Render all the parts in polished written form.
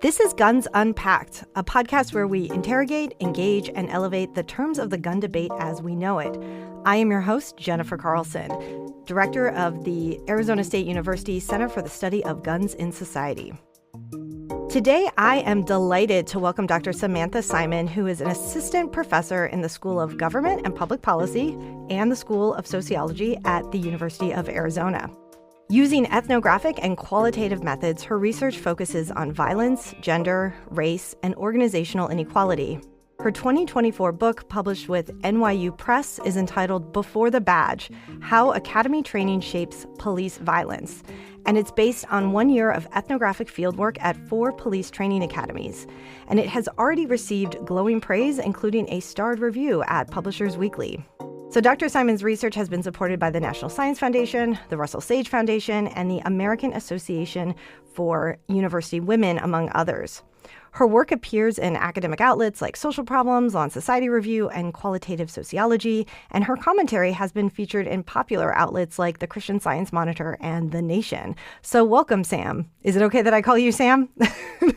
This is Guns Unpacked, a podcast where we interrogate, engage, and elevate the terms of the gun debate as we know it. I am your host, Jennifer Carlson, director of the Arizona State University Center for the Study of Guns in Society. Today, I am delighted to welcome Dr. Samantha Simon, who is an assistant professor in the School of Government and Public Policy and the School of Sociology at the University of Arizona. Using ethnographic and qualitative methods, her research focuses on violence, gender, race, and organizational inequality. Her 2024 book, published with NYU Press, is entitled Before the Badge: How Academy Training Shapes Police Violence. And it's based on 1 year of ethnographic fieldwork at 4 police training academies. And it has already received glowing praise, including a starred review at Publishers Weekly. So Dr. Simon's research has been supported by the National Science Foundation, the Russell Sage Foundation, and the American Association for University Women, among others. Her work appears in academic outlets like Social Problems, Law and Society Review, and Qualitative Sociology, and her commentary has been featured in popular outlets like the Christian Science Monitor and The Nation. So welcome, Sam. Is it okay that I call you Sam?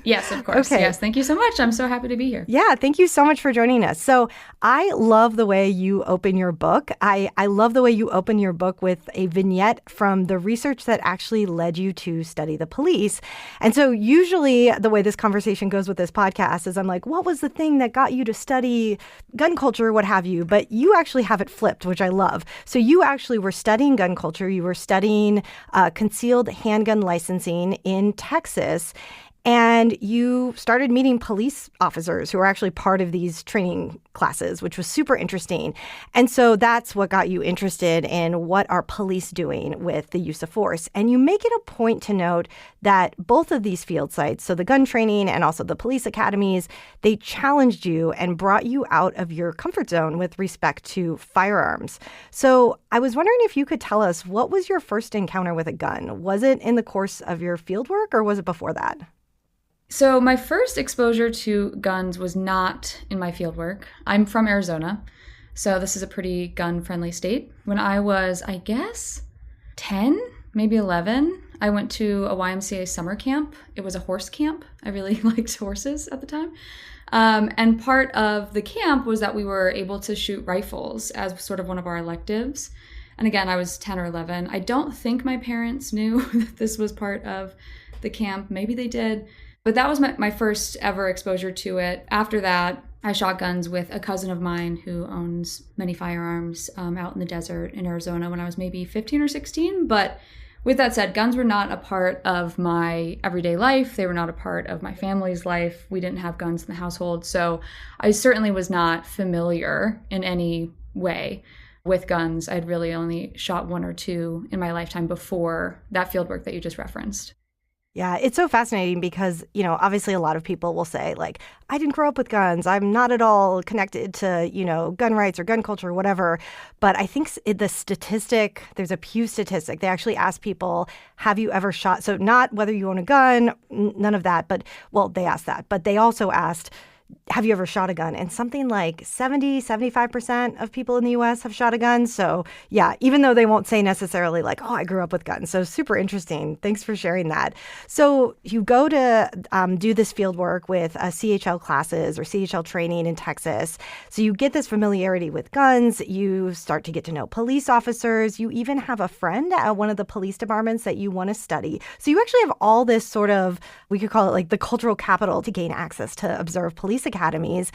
Yes, of course. Okay. Yes, thank you so much. I'm so happy to be here. Yeah, thank you so much for joining us. So I love the way you open your book. I love the way you open your book with a vignette from the research that actually led you to study the police. And so usually the way this conversation goes with this podcast is I'm like, what was the thing that got you to study gun culture, what have you? But you actually have it flipped, which I love. So you actually were studying gun culture. You were studying concealed handgun licensing in Texas. And you started meeting police officers who are actually part of these training classes, which was super interesting. And so that's what got you interested in what are police doing with the use of force. And you make it a point to note that both of these field sites, so the gun training and also the police academies, they challenged you and brought you out of your comfort zone with respect to firearms. So I was wondering if you could tell us, what was your first encounter with a gun? Was it in the course of your field work or was it before that? So my first exposure to guns was not in my fieldwork. I'm from Arizona, so this is a pretty gun-friendly state. When I was, 10, maybe 11, I went to a YMCA summer camp. It was a horse camp. I really liked horses at the time. And part of the camp was that we were able to shoot rifles as sort of one of our electives. And again, I was 10 or 11. I don't think my parents knew that this was part of the camp. Maybe they did. But that was my first ever exposure to it. After that, I shot guns with a cousin of mine who owns many firearms out in the desert in Arizona when I was maybe 15 or 16. But with that said, guns were not a part of my everyday life. They were not a part of my family's life. We didn't have guns in the household. So I certainly was not familiar in any way with guns. I'd really only shot 1 or 2 in my lifetime before that fieldwork that you just referenced. Yeah, it's so fascinating because, obviously a lot of people will say, like, I didn't grow up with guns. I'm not at all connected to, gun rights or gun culture or whatever. But I think there's a Pew statistic. They actually ask people, have you ever shot? So not whether you own a gun, none of that. But, well, they asked that. But they also asked, have you ever shot a gun? And something like 75% of people in the U.S. have shot a gun. So yeah, even though they won't say necessarily like, oh, I grew up with guns. So super interesting. Thanks for sharing that. So you go to do this field work with CHL classes or CHL training in Texas. So you get this familiarity with guns. You start to get to know police officers. You even have a friend at one of the police departments that you want to study. So you actually have all this sort of, we could call it like the cultural capital to gain access to observe police academies.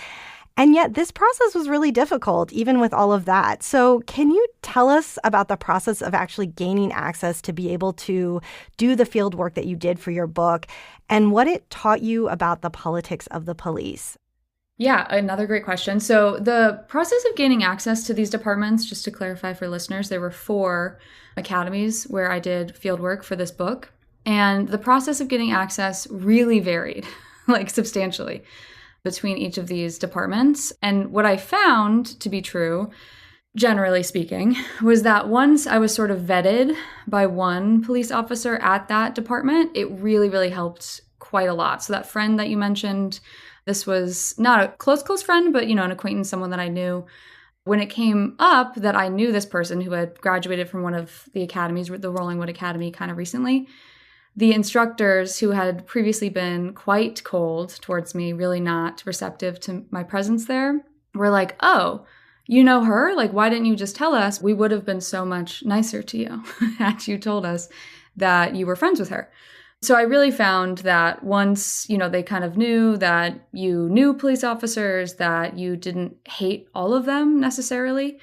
And yet this process was really difficult, even with all of that. So can you tell us about the process of actually gaining access to be able to do the field work that you did for your book and what it taught you about the politics of the police? Yeah, another great question. So the process of gaining access to these departments, just to clarify for listeners, there were 4 academies where I did field work for this book. And the process of getting access really varied, like substantially, between each of these departments. And what I found to be true, generally speaking, was that once I was sort of vetted by one police officer at that department, it really, really helped quite a lot. So that friend that you mentioned, this was not a close friend, but, an acquaintance, someone that I knew. When it came up that I knew this person who had graduated from one of the academies, the Rollingwood Academy, kind of recently, the instructors who had previously been quite cold towards me, really not receptive to my presence there, were like, oh, you know her? Like, why didn't you just tell us? We would have been so much nicer to you had you told us that you were friends with her. So I really found that once, they kind of knew that you knew police officers, that you didn't hate all of them necessarily,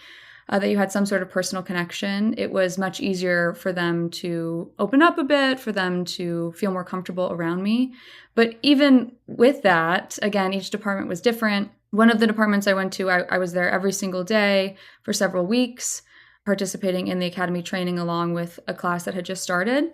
that you had some sort of personal connection, it was much easier for them to open up a bit, for them to feel more comfortable around me. But even with that, again, each department was different. One of the departments I went to, I was there every single day for several weeks, participating in the academy training along with a class that had just started.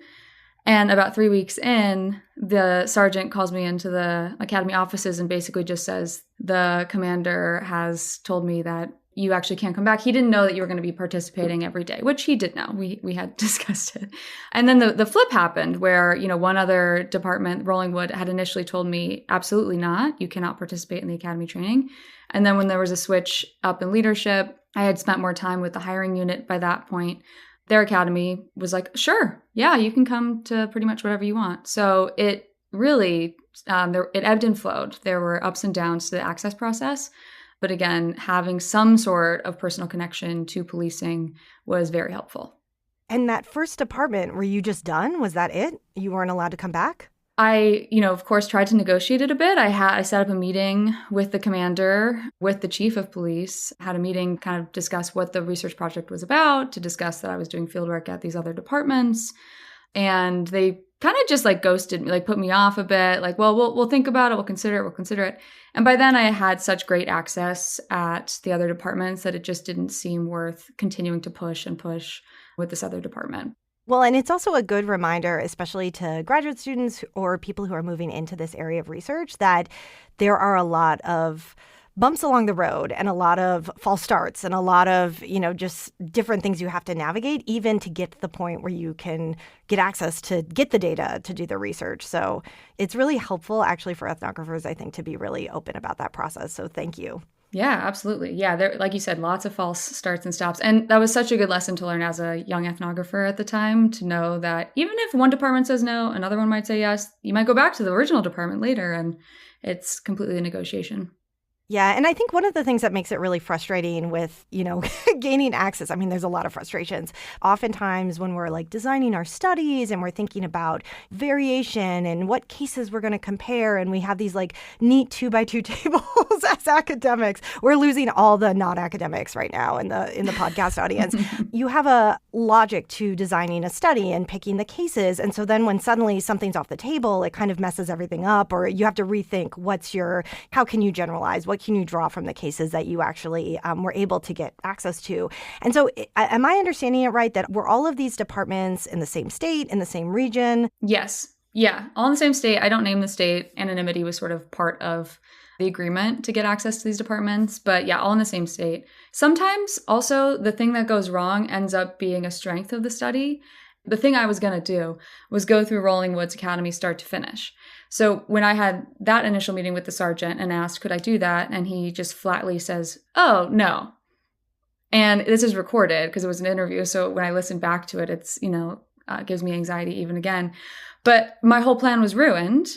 And about 3 weeks in, the sergeant calls me into the academy offices and basically just says, the commander has told me that you actually can't come back. He didn't know that you were going to be participating every day, which he did know. We had discussed it. And then the flip happened where, one other department, Rollingwood, had initially told me, absolutely not. You cannot participate in the academy training. And then when there was a switch up in leadership, I had spent more time with the hiring unit by that point. Their academy was like, sure, yeah, you can come to pretty much whatever you want. So it really, it ebbed and flowed. There were ups and downs to the access process. But again, having some sort of personal connection to policing was very helpful. And that first department, were you just done? Was that it? You weren't allowed to come back? I, of course, tried to negotiate it a bit. I set up a meeting with the commander, with the chief of police, had a meeting, kind of discuss what the research project was about, to discuss that I was doing fieldwork at these other departments. And they kind of just ghosted me, put me off a bit, well, we'll think about it, we'll consider it. And by then I had such great access at the other departments that it just didn't seem worth continuing to push with this other department. Well, and it's also a good reminder, especially to graduate students or people who are moving into this area of research, that there are a lot of bumps along the road and a lot of false starts and a lot of, just different things you have to navigate, even to get to the point where you can get access to get the data to do the research. So it's really helpful, actually, for ethnographers, I think, to be really open about that process. So thank you. Yeah, absolutely. Yeah, there, like you said, lots of false starts and stops. And that was such a good lesson to learn as a young ethnographer at the time, to know that even if one department says no, another one might say yes. You might go back to the original department later, and it's completely a negotiation. Yeah, and I think one of the things that makes it really frustrating with, gaining access, I mean, there's a lot of frustrations. Oftentimes when we're designing our studies and we're thinking about variation and what cases we're going to compare, and we have these neat 2x2 tables as academics, we're losing all the non-academics right now in the podcast audience. You have a logic to designing a study and picking the cases. And so then when suddenly something's off the table, it kind of messes everything up, or you have to rethink how can you generalize? What can you draw from the cases that you actually were able to get access to? And so am I understanding it right that were all of these departments in the same state, in the same region? Yes. Yeah, all in the same state. I don't name the state. Anonymity was sort of part of the agreement to get access to these departments. But yeah, all in the same state. Sometimes also the thing that goes wrong ends up being a strength of the study. The thing I was going to do was go through Rollingwood's Academy start to finish. So when I had that initial meeting with the sergeant and asked, could I do that? And he just flatly says, oh, no. And this is recorded because it was an interview. So when I listen back to it, it's, gives me anxiety even again. But my whole plan was ruined.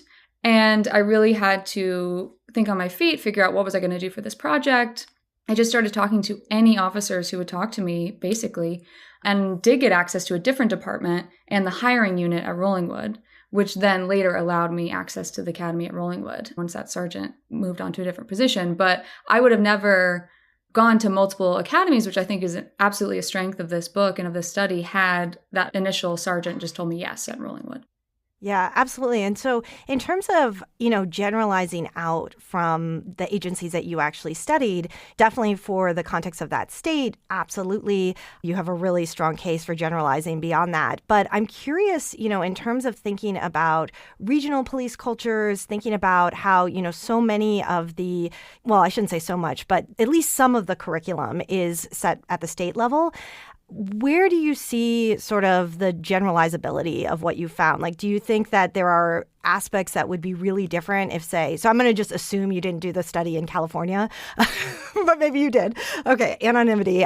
And I really had to think on my feet, figure out what was I going to do for this project. I just started talking to any officers who would talk to me, basically, and did get access to a different department and the hiring unit at Rollingwood, which then later allowed me access to the academy at Rollingwood once that sergeant moved on to a different position. But I would have never gone to multiple academies, which I think is absolutely a strength of this book and of this study, had that initial sergeant just told me yes at Rollingwood. Yeah, absolutely. And so in terms of, generalizing out from the agencies that you actually studied, definitely for the context of that state, absolutely, you have a really strong case for generalizing beyond that. But I'm curious, in terms of thinking about regional police cultures, thinking about how, so many of I shouldn't say so much, but at least some of the curriculum is set at the state level. Where do you see sort of the generalizability of what you found? Like, do you think that there are aspects that would be really different if, say, so I'm going to just assume you didn't do the study in California, but maybe you did. Okay, anonymity.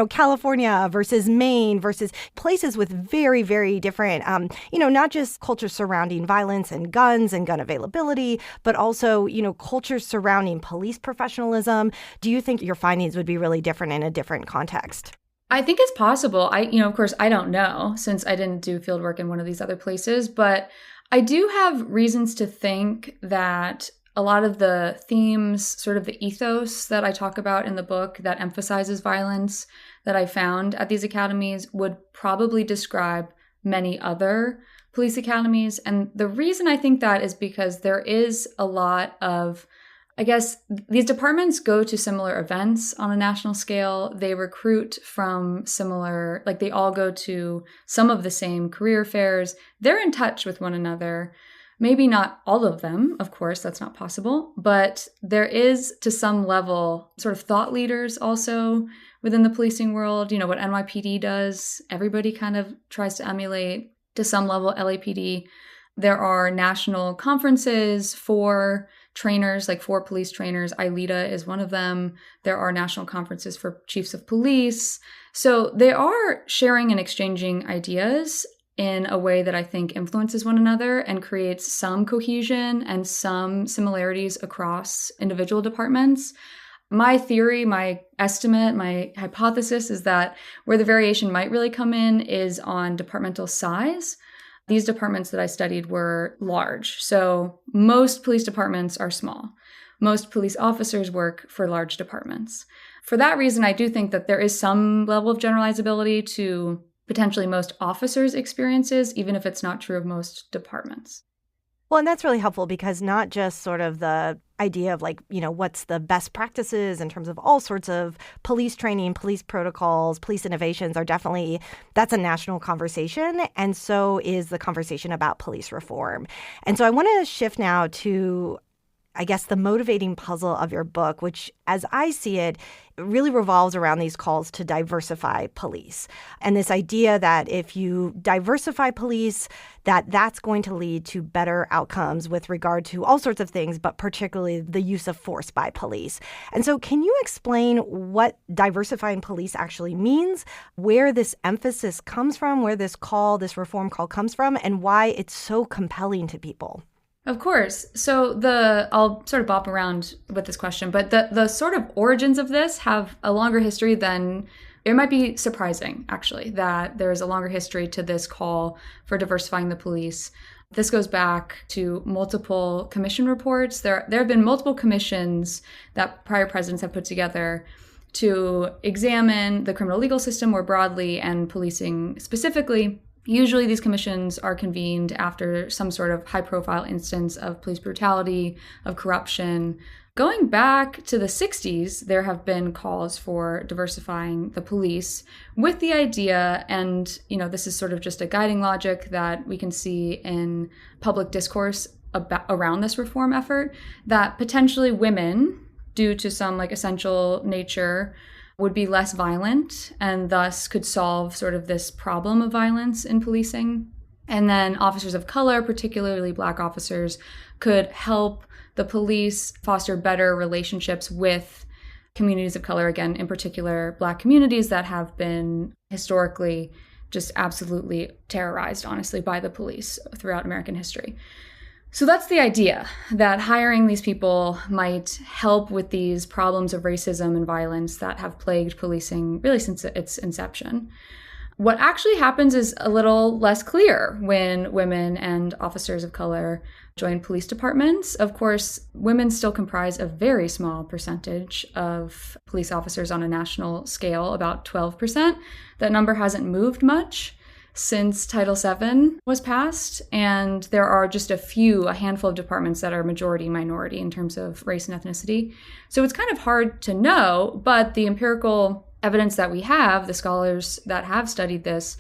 California versus Maine versus places with very, very different, not just cultures surrounding violence and guns and gun availability, but also, cultures surrounding police professionalism. Do you think your findings would be really different in a different context? I think it's possible. Of course, I don't know since I didn't do fieldwork in one of these other places, but I do have reasons to think that a lot of the themes, sort of the ethos that I talk about in the book that emphasizes violence that I found at these academies would probably describe many other police academies. And the reason I think that is because there is a lot of, I guess, these departments go to similar events on a national scale. They recruit from similar, like they all go to some of the same career fairs. They're in touch with one another. Maybe not all of them, of course, that's not possible. But there is, to some level, sort of thought leaders also within the policing world. What NYPD does, everybody kind of tries to emulate. To some level, LAPD. There are national conferences for trainers, like for police trainers. ILETA is one of them. There are national conferences for chiefs of police. So they are sharing and exchanging ideas in a way that I think influences one another and creates some cohesion and some similarities across individual departments. My theory, my estimate, my hypothesis is that where the variation might really come in is on departmental size. These departments that I studied were large. So most police departments are small. Most police officers work for large departments. For that reason, I do think that there is some level of generalizability to potentially most officers' experiences, even if it's not true of most departments. Well, and that's really helpful because not just sort of the idea of what's the best practices in terms of all sorts of police training, police protocols, police innovations are definitely, that's a national conversation. And so is the conversation about police reform. And so I want to shift now to, I guess, the motivating puzzle of your book, which, as I see it, really revolves around these calls to diversify police. And this idea that if you diversify police, that's going to lead to better outcomes with regard to all sorts of things, but particularly the use of force by police. And so can you explain what diversifying police actually means, where this emphasis comes from, where this reform call comes from, and why it's so compelling to people? Of course. So I'll sort of bop around with this question, but the sort of origins of this have a longer history than, it might be surprising, actually, that there's a longer history to this call for diversifying the police. This goes back to multiple commission reports. There have been multiple commissions that prior presidents have put together to examine the criminal legal system more broadly and policing specifically. Usually these commissions are convened after some sort of high-profile instance of police brutality, of corruption. Going back to the 60s, there have been calls for diversifying the police with the idea, and this is sort of just a guiding logic that we can see in public discourse around this reform effort, that potentially women, due to some essential nature, would be less violent and thus could solve sort of this problem of violence in policing. And then officers of color, particularly Black officers, could help the police foster better relationships with communities of color, again, in particular, Black communities that have been historically just absolutely terrorized, honestly, by the police throughout American history. So that's the idea, that hiring these people might help with these problems of racism and violence that have plagued policing really since its inception. What actually happens is a little less clear when women and officers of color join police departments. Of course, women still comprise a very small percentage of police officers on a national scale, about 12%. That number hasn't moved much since Title VII was passed, and there are just a handful of departments that are majority-minority in terms of race and ethnicity. So it's kind of hard to know, but the empirical evidence that we have, the scholars that have studied this,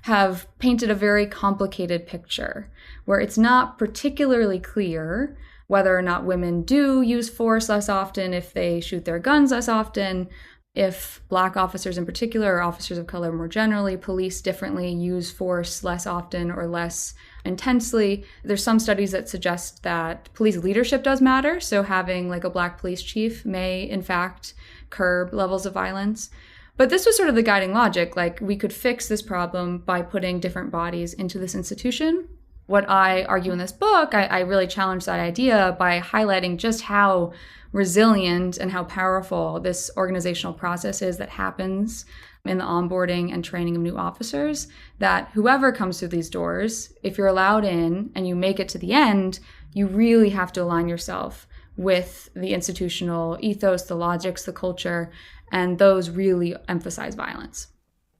have painted a very complicated picture where it's not particularly clear whether or not women do use force less often, if they shoot their guns less often. if Black officers in particular, or officers of color more generally, police differently, use force less often or less intensely. There's some studies that suggest that police leadership does matter. So having like a Black police chief may, in fact, curb levels of violence. But this was sort of the guiding logic. Like, we could fix this problem by putting different bodies into this institution. What I argue in this book, I really challenge that idea by highlighting just how resilient and how powerful this organizational process is that happens in the onboarding and training of new officers, that whoever comes through these doors, if you're allowed in and you make it to the end, you really have to align yourself with the institutional ethos, the logics, the culture, and those really emphasize violence.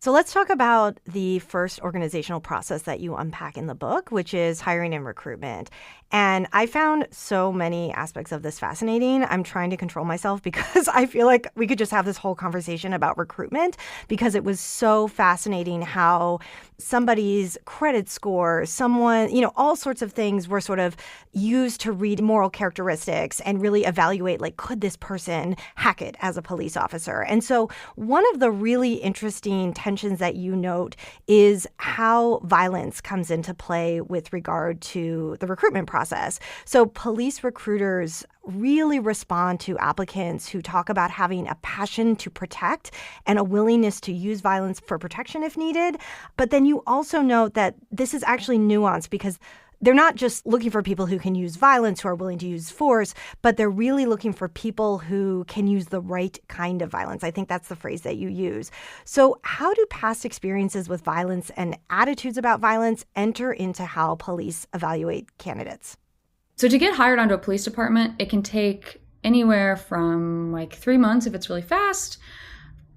So let's talk about the first organizational process that you unpack in the book, which is hiring and recruitment. And I found so many aspects of this fascinating. I'm trying to control myself because I feel like we could just have this whole conversation about recruitment, because it was so fascinating how somebody's credit score, someone, all sorts of things were sort of used to read moral characteristics and really evaluate, like, could this person hack it as a police officer? And so one of the really interesting tensions that you note is how violence comes into play with regard to the recruitment process. So police recruiters really respond to applicants who talk about having a passion to protect and a willingness to use violence for protection if needed. But then you also note that this is actually nuanced, because they're not just looking for people who can use violence, who are willing to use force, but they're really looking for people who can use the right kind of violence. I think that's the phrase that you use. So how do past experiences with violence and attitudes about violence enter into how police evaluate candidates? So to get hired onto a police department, it can take anywhere from like 3 months if it's really fast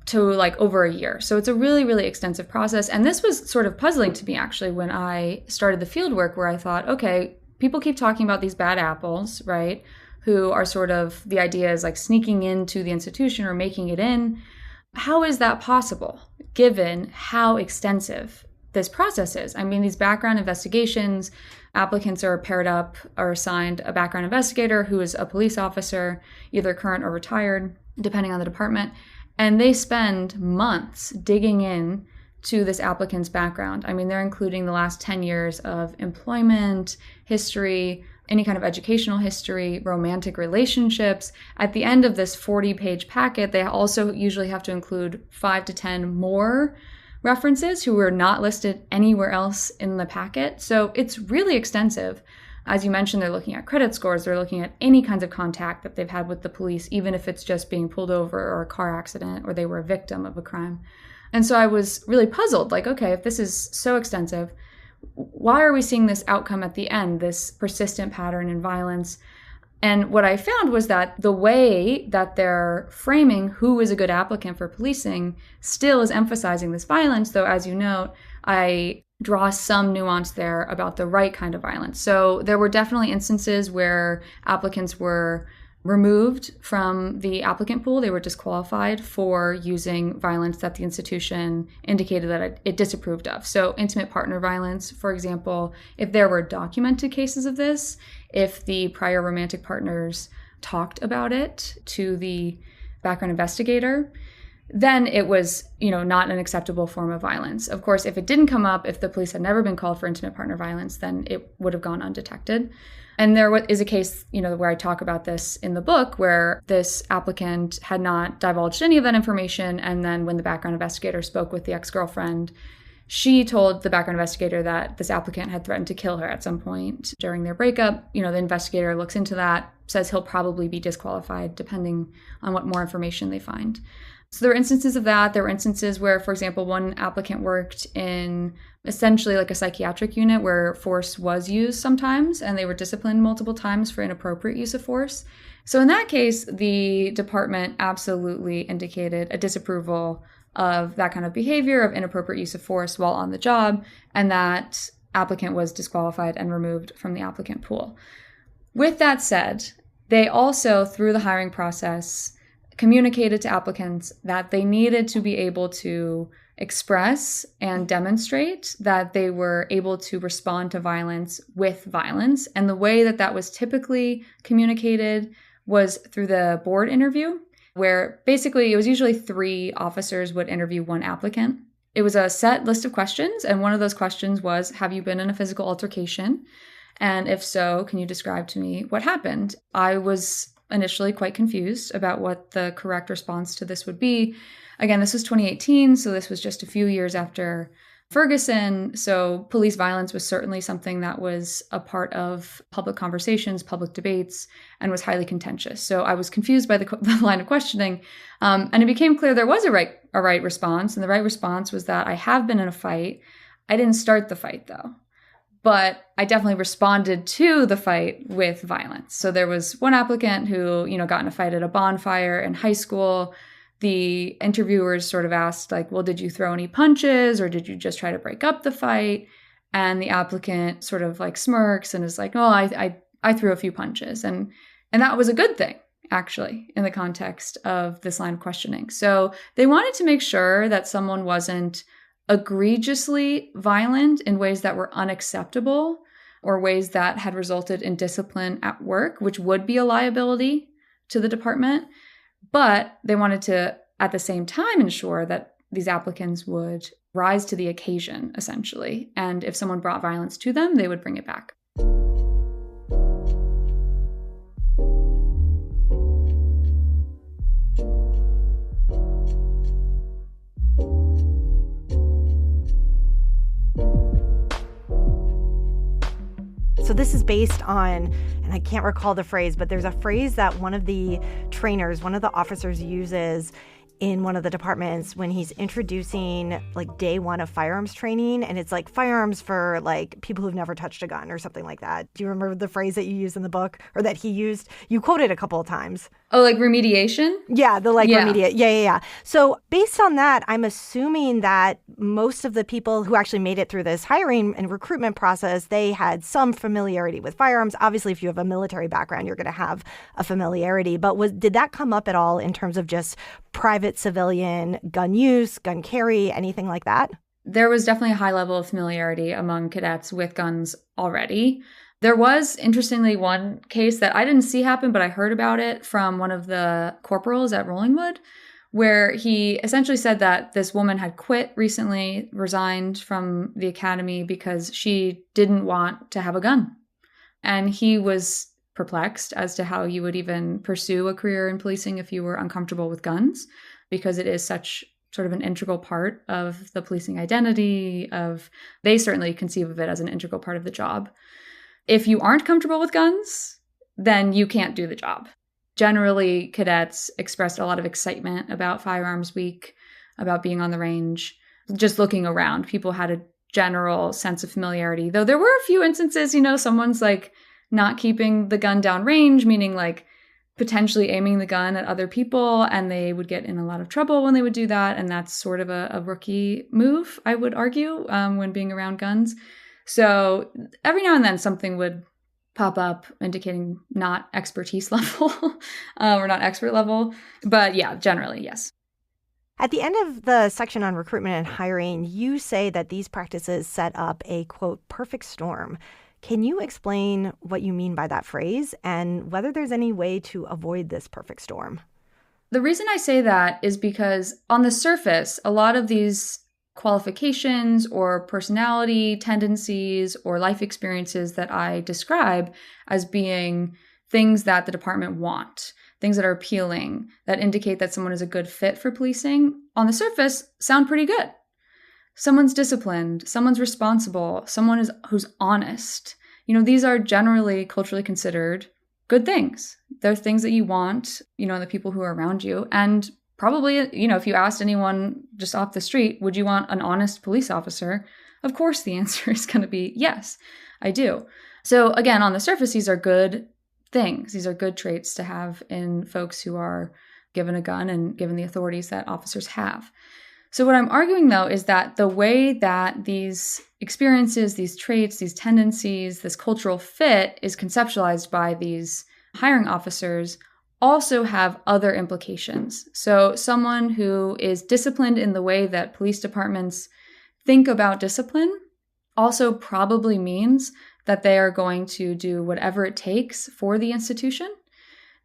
to like over a year. So it's a really, really extensive process. And this was sort of puzzling to me, actually, when I started the field work, where I thought, okay, people keep talking about these bad apples, right? Who are sort of, the idea is like sneaking into the institution or making it in. How is that possible, given how extensive this process is? I mean, these background investigations, applicants are paired up or assigned a background investigator who is a police officer, either current or retired, depending on the department. And they spend months digging in to this applicant's background. I mean, they're including the last 10 years of employment, history, any kind of educational history, romantic relationships. At the end of this 40-page packet, they also usually have to include 5 to 10 more references who were not listed anywhere else in the packet. So it's really extensive. As you mentioned, they're looking at credit scores. They're looking at any kinds of contact that they've had with the police, even if it's just being pulled over or a car accident or they were a victim of a crime. And so I was really puzzled, like, okay, if this is so extensive, why are we seeing this outcome at the end, this persistent pattern in violence? And what I found was that the way that they're framing who is a good applicant for policing still is emphasizing this violence, though, as you note, I draw some nuance there about the right kind of violence. So there were definitely instances where applicants were removed from the applicant pool. They were disqualified for using violence that the institution indicated that it disapproved of. So intimate partner violence, for example, if there were documented cases of this, if the prior romantic partners talked about it to the background investigator, then it was, not an acceptable form of violence. Of course, if it didn't come up, if the police had never been called for intimate partner violence, then it would have gone undetected. And there is a case, where I talk about this in the book, where this applicant had not divulged any of that information. And then when the background investigator spoke with the ex-girlfriend, she told the background investigator that this applicant had threatened to kill her at some point during their breakup. The investigator looks into that, says he'll probably be disqualified depending on what more information they find. So there were instances of that. There were instances where, for example, one applicant worked in essentially like a psychiatric unit where force was used sometimes, and they were disciplined multiple times for inappropriate use of force. So in that case, the department absolutely indicated a disapproval of that kind of behavior, of inappropriate use of force while on the job, and that applicant was disqualified and removed from the applicant pool. With that said, they also, through the hiring process, communicated to applicants that they needed to be able to express and demonstrate that they were able to respond to violence with violence. And the way that that was typically communicated was through the board interview. where basically it was usually 3 officers would interview 1 applicant. It was a set list of questions, and one of those questions was, have you been in a physical altercation? And if so, can you describe to me what happened? I was initially quite confused about what the correct response to this would be. Again, this was 2018, so this was just a few years after Ferguson. So police violence was certainly something that was a part of public conversations, public debates, and was highly contentious. So I was confused by the line of questioning. And it became clear there was a right response. And the right response was that I have been in a fight. I didn't start the fight, though. But I definitely responded to the fight with violence. So there was one applicant who, got in a fight at a bonfire in high school. The interviewers sort of asked, like, well, did you throw any punches or did you just try to break up the fight? And the applicant sort of like smirks and is like, oh, I threw a few punches. And that was a good thing, actually, in the context of this line of questioning. So they wanted to make sure that someone wasn't egregiously violent in ways that were unacceptable or ways that had resulted in discipline at work, which would be a liability to the department. But they wanted to, at the same time, ensure that these applicants would rise to the occasion, essentially. And if someone brought violence to them, they would bring it back. So this is based on, and I can't recall the phrase, but there's a phrase that one of the trainers, one of the officers uses in one of the departments when he's introducing like day 1 of firearms training. And it's like firearms for like people who've never touched a gun or something like that. Do you remember the phrase that you used in the book or that he used? You quoted a couple of times. Oh, like remediation? Yeah, remediate. Yeah. So based on that, I'm assuming that most of the people who actually made it through this hiring and recruitment process, they had some familiarity with firearms. Obviously, if you have a military background, you're going to have a familiarity. But did that come up at all in terms of just private civilian gun use, gun carry, anything like that? There was definitely a high level of familiarity among cadets with guns already. There was, interestingly, one case that I didn't see happen, but I heard about it from one of the corporals at Rollingwood, where he essentially said that this woman had quit recently, resigned from the academy because she didn't want to have a gun. And he was perplexed as to how you would even pursue a career in policing if you were uncomfortable with guns, because it is such sort of an integral part of the policing identity. They certainly conceive of it as an integral part of the job. If you aren't comfortable with guns, then you can't do the job. Generally, cadets expressed a lot of excitement about Firearms Week, about being on the range, just looking around. People had a general sense of familiarity, though there were a few instances, someone's like not keeping the gun down range, meaning like potentially aiming the gun at other people, and they would get in a lot of trouble when they would do that. And that's sort of a rookie move, I would argue, when being around guns. So every now and then something would pop up indicating not expertise level or not expert level. But yeah, generally, yes. At the end of the section on recruitment and hiring, you say that these practices set up a, quote, perfect storm. Can you explain what you mean by that phrase and whether there's any way to avoid this perfect storm? The reason I say that is because on the surface, a lot of these qualifications or personality tendencies or life experiences that I describe as being things that the department want, things that are appealing, that indicate that someone is a good fit for policing, on the surface sound pretty good. Someone's disciplined, someone's responsible, someone who's honest. These are generally culturally considered good things. They're things that you want, in the people who are around you. And probably, if you asked anyone just off the street, would you want an honest police officer? Of course, the answer is going to be yes, I do. So again, on the surface, these are good things. These are good traits to have in folks who are given a gun and given the authorities that officers have. So what I'm arguing, though, is that the way that these experiences, these traits, these tendencies, this cultural fit is conceptualized by these hiring officers also have other implications. So someone who is disciplined in the way that police departments think about discipline also probably means that they are going to do whatever it takes for the institution.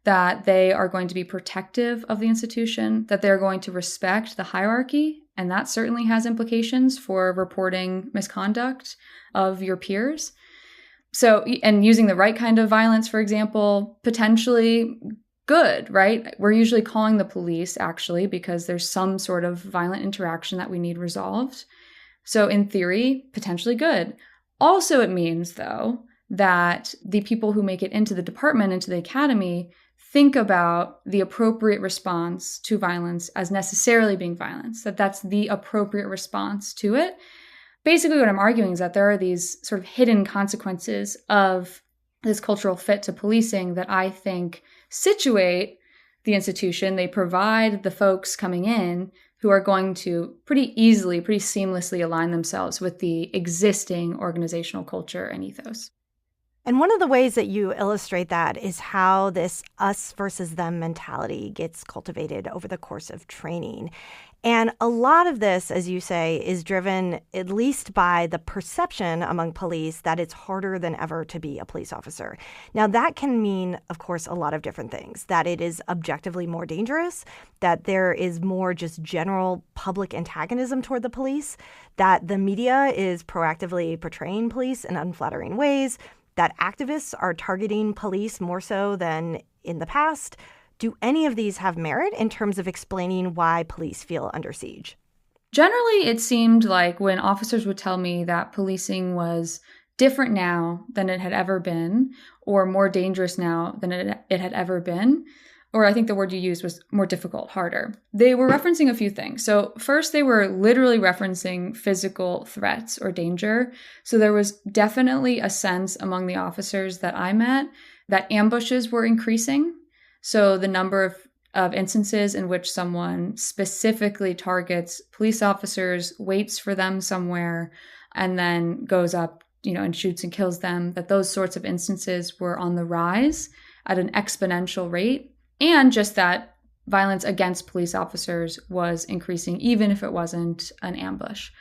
that they are going to be protective of the institution, that they're going to respect the hierarchy, and that certainly has implications for reporting misconduct of your peers. So, and using the right kind of violence, for example, potentially good, right? We're usually calling the police, actually, because there's some sort of violent interaction that we need resolved. So in theory, potentially good. Also, it means, though, that the people who make it into the department, into the academy, think about the appropriate response to violence as necessarily being violence, that that's the appropriate response to it. Basically, what I'm arguing is that there are these sort of hidden consequences of this cultural fit to policing that I think situate the institution. They provide the folks coming in who are going to pretty easily, pretty seamlessly align themselves with the existing organizational culture and ethos. And one of the ways that you illustrate that is how this us versus them mentality gets cultivated over the course of training. And a lot of this, as you say, is driven at least by the perception among police that it's harder than ever to be a police officer. Now, that can mean, of course, a lot of different things, that it is objectively more dangerous, that there is more just general public antagonism toward the police, that the media is proactively portraying police in unflattering ways, that activists are targeting police more so than in the past. Do any of these have merit in terms of explaining why police feel under siege? Generally, it seemed like when officers would tell me that policing was different now than it had ever been, or more dangerous now than it had ever been, or I think the word you used was more difficult, harder. They were referencing a few things. So first, they were literally referencing physical threats or danger. So there was definitely a sense among the officers that I met that ambushes were increasing. So the number of instances in which someone specifically targets police officers, waits for them somewhere, and then goes up, and shoots and kills them, that those sorts of instances were on the rise at an exponential rate. And just that violence against police officers was increasing, even if it wasn't an ambush.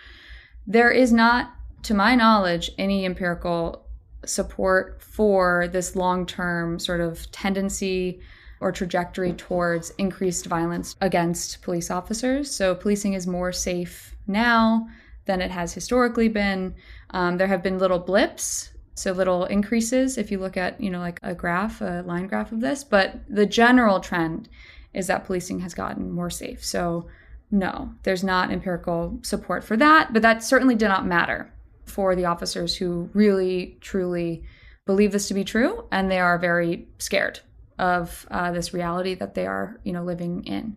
There is not, to my knowledge, any empirical support for this long-term sort of tendency or trajectory towards increased violence against police officers. So policing is more safe now than it has historically been. There have been little blips, so little increases if you look at, like a graph, a line graph of this. But the general trend is that policing has gotten more safe. So no, there's not empirical support for that. But that certainly did not matter for the officers who really, truly believe this to be true. And they are very scared of this reality that they are, living in.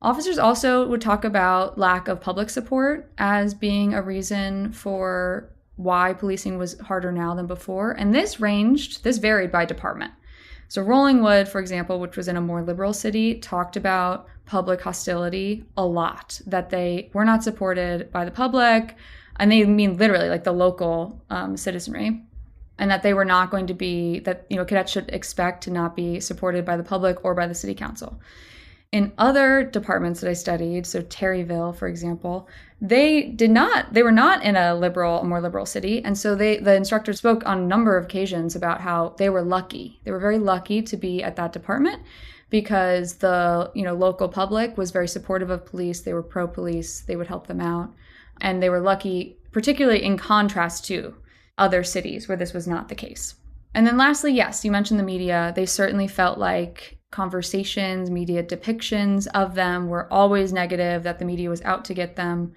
Officers also would talk about lack of public support as being a reason for why policing was harder now than before. And this varied by department. So Rollingwood, for example, which was in a more liberal city, talked about public hostility a lot, that they were not supported by the public, and they mean literally like the local citizenry, and that they were not going to be, that cadets should expect to not be supported by the public or by the city council. In other departments that I studied, so Terryville, for example, they were not in a more liberal city. And so the instructors spoke on a number of occasions about how they were lucky. They were very lucky to be at that department because the, local public was very supportive of police. They were pro-police. They would help them out. And they were lucky, particularly in contrast to other cities where this was not the case. And then lastly, yes, you mentioned the media. They certainly felt like conversations, media depictions of them were always negative, that the media was out to get them.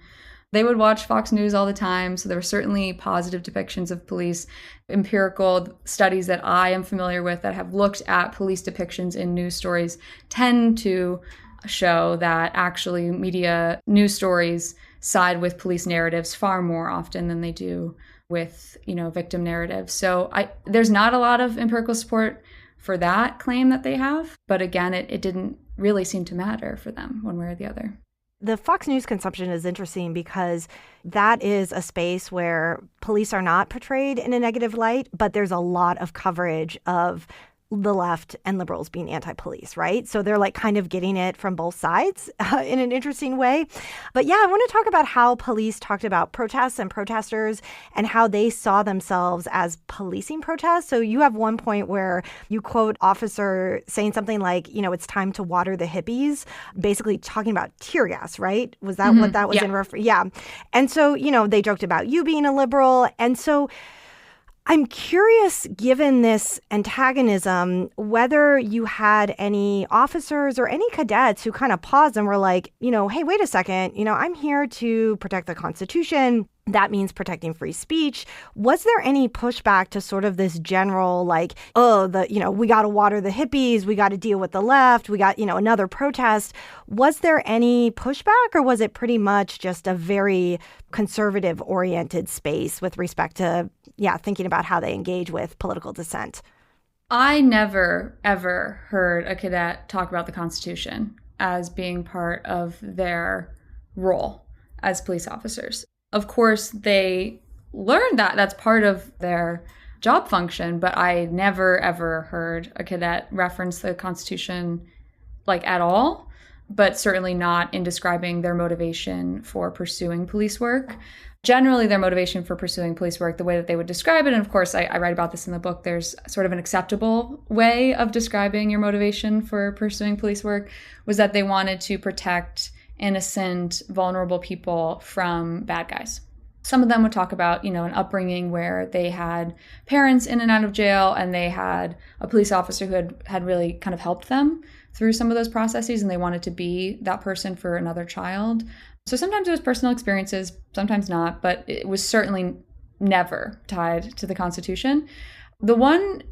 They would watch Fox News all the time, so there were certainly positive depictions of police. Empirical studies that I am familiar with that have looked at police depictions in news stories tend to show that actually media news stories side with police narratives far more often than they do with, victim narratives. So there's not a lot of empirical support for that claim that they have. But again, it didn't really seem to matter for them one way or the other. The Fox News consumption is interesting because that is a space where police are not portrayed in a negative light, but there's a lot of coverage of the left and liberals being anti-police, right? So they're like kind of getting it from both sides in an interesting way. But yeah, I want to talk about how police talked about protests and protesters and how they saw themselves as policing protests. So you have one point where you quote officer saying something like, it's time to water the hippies, basically talking about tear gas, right? Was that what that was in reference? Yeah. And so, they joked about you being a liberal. And so I'm curious, given this antagonism, whether you had any officers or any cadets who kind of paused and were like, hey, wait a second, I'm here to protect the Constitution. That means protecting free speech. Was there any pushback to sort of this general, like, we got to water the hippies, we got to deal with the left, we got, another protest? Was there any pushback, or was it pretty much just a very conservative oriented space with respect to, thinking about how they engage with political dissent? I never, ever heard a cadet talk about the Constitution as being part of their role as police officers. Of course, they learned that that's part of their job function, but I never, ever heard a cadet reference the Constitution at all, but certainly not in describing their motivation for pursuing police work. Generally, their motivation for pursuing police work, the way that they would describe it, and of course, I write about this in the book, there's sort of an acceptable way of describing your motivation for pursuing police work, was that they wanted to protect innocent, vulnerable people from bad guys. Some of them would talk about, an upbringing where they had parents in and out of jail, and they had a police officer who had really kind of helped them through some of those processes, and they wanted to be that person for another child. So sometimes it was personal experiences, sometimes not, but it was certainly never tied to the Constitution. The one